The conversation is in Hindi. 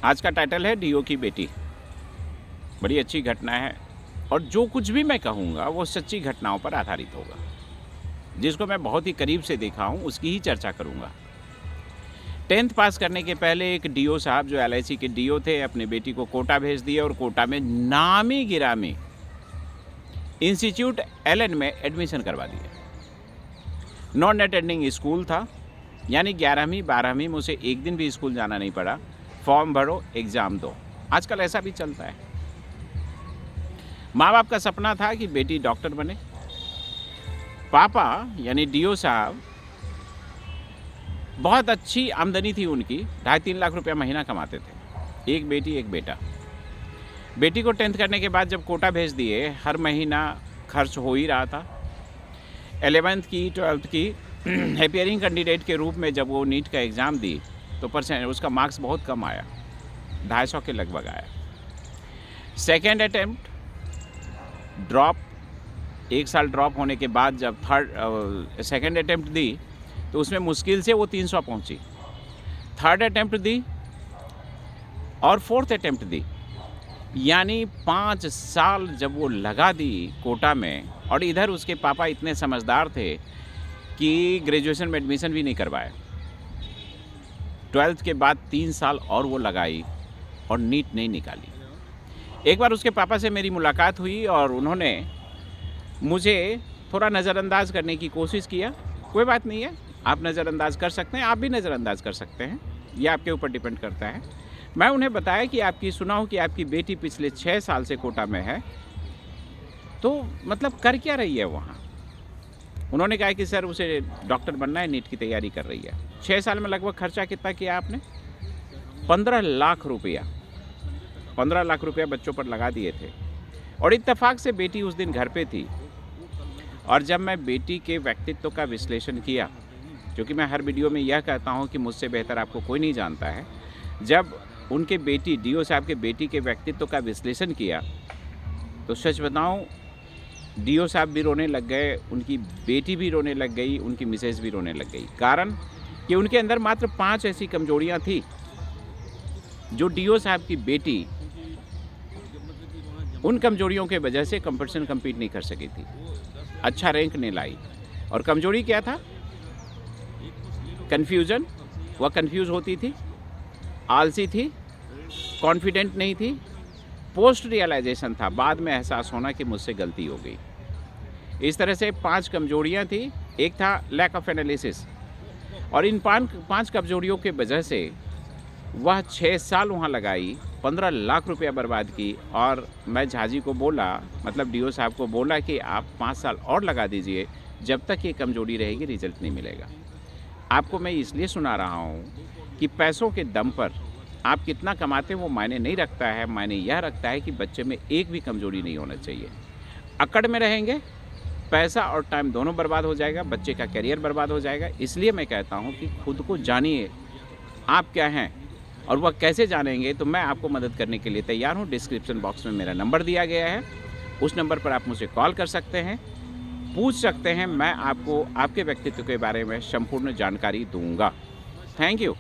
आज का टाइटल है डीओ की बेटी। बड़ी अच्छी घटना है और जो कुछ भी मैं कहूँगा वो सच्ची घटनाओं पर आधारित होगा। जिसको मैं बहुत ही करीब से देखा हूँ उसकी ही चर्चा करूँगा। 10th पास करने के पहले एक डीओ साहब जो LIC के डीओ थे अपनी बेटी को कोटा भेज दिए और कोटा में नामी गिरामी इंस्टीट्यूट LN में एडमिशन करवा दिया। नॉन अटेंडिंग स्कूल था, यानी 11वीं 12वीं में उसे एक दिन भी स्कूल जाना नहीं पड़ा। फॉर्म भरो, एग्ज़ाम दो। आजकल ऐसा भी चलता है। माँ बाप का सपना था कि बेटी डॉक्टर बने। पापा यानी डीओ साहब बहुत अच्छी आमदनी थी उनकी, 2.5-3 लाख रुपया महीना कमाते थे। एक बेटी एक बेटा। बेटी को 10th करने के बाद जब कोटा भेज दिए, हर महीना खर्च हो ही रहा था। 11th की 12th की अपियरिंग कैंडिडेट के रूप में जब वो नीट का एग्ज़ाम दी तो उसका मार्क्स बहुत कम आया, 250 के लगभग आया। सेकेंड अटेम्प्ट ड्रॉप, 1 साल ड्रॉप होने के बाद जब सेकेंड अटेम्प्ट दी तो उसमें मुश्किल से वो 300 पहुंची। थर्ड अटेम्प्ट दी और फोर्थ अटेम्प्ट दी, यानी 5 साल जब वो लगा दी कोटा में। और इधर उसके पापा इतने समझदार थे कि ग्रेजुएशन में एडमिशन भी नहीं करवाए। 12th के बाद 3 साल और वो लगाई और नीट नहीं निकाली। एक बार उसके पापा से मेरी मुलाकात हुई और उन्होंने मुझे थोड़ा नज़रअंदाज करने की कोशिश किया। कोई बात नहीं है, आप नज़रअंदाज कर सकते हैं, आप भी नज़रअंदाज कर सकते हैं, ये आपके ऊपर डिपेंड करता है। मैं उन्हें बताया कि आपकी सुना हूँ कि आपकी बेटी पिछले 6 साल से कोटा में है, तो मतलब कर क्या रही है वहाँ? उन्होंने कहा कि सर उसे डॉक्टर बनना है, नीट की तैयारी कर रही है। 6 साल में लगभग खर्चा कितना किया आपने? 15 लाख रुपया। 15 लाख रुपया बच्चों पर लगा दिए थे। और इत्तेफाक से बेटी उस दिन घर पे थी। और जब मैं बेटी के व्यक्तित्व का विश्लेषण किया, क्योंकि मैं हर वीडियो में यह कहता हूँ कि मुझसे बेहतर आपको कोई नहीं जानता है, जब उनके बेटी डीओ साहब के बेटी के व्यक्तित्व का विश्लेषण किया तो सच बताऊँ डीओ साहब भी रोने लग गए, उनकी बेटी भी रोने लग गई, उनकी मिसेज भी रोने लग गई। कारण कि उनके अंदर मात्र 5 ऐसी कमजोरियां थी जो डीओ साहब की बेटी उन कमजोरियों के वजह से कंपटीशन कम्पीट नहीं कर सकी थी, अच्छा रैंक नहीं लाई। और कमजोरी क्या था? कन्फ्यूज़न, वह कन्फ्यूज़ होती थी, आलसी थी, कॉन्फिडेंट नहीं थी, पोस्ट रियलाइजेशन था, बाद में एहसास होना कि मुझसे गलती हो गई। इस तरह से 5 कमजोरियां थी। एक था लैक ऑफ एनालिसिस, और इन 5 कमजोरियों के वजह से वह 6 साल वहाँ लगाई, 15 लाख रुपया बर्बाद की। और मैं झाजी को बोला, मतलब डीओ साहब को बोला कि आप 5 साल और लगा दीजिए, जब तक ये कमजोरी रहेगी रिजल्ट नहीं मिलेगा। आपको मैं इसलिए सुना रहा हूँ कि पैसों के दम पर आप कितना कमाते हैं वो मायने नहीं रखता है, मायने यह रखता है कि बच्चे में एक भी कमजोरी नहीं होना चाहिए। अकड़ में रहेंगे, पैसा और टाइम दोनों बर्बाद हो जाएगा, बच्चे का करियर बर्बाद हो जाएगा। इसलिए मैं कहता हूँ कि खुद को जानिए, आप क्या हैं और वह कैसे जानेंगे, तो मैं आपको मदद करने के लिए तैयार हूँ। डिस्क्रिप्शन बॉक्स में मेरा नंबर दिया गया है, उस नंबर पर आप मुझे कॉल कर सकते हैं, पूछ सकते हैं, मैं आपको आपके व्यक्तित्व के बारे में संपूर्ण जानकारी दूँगा। Thank you.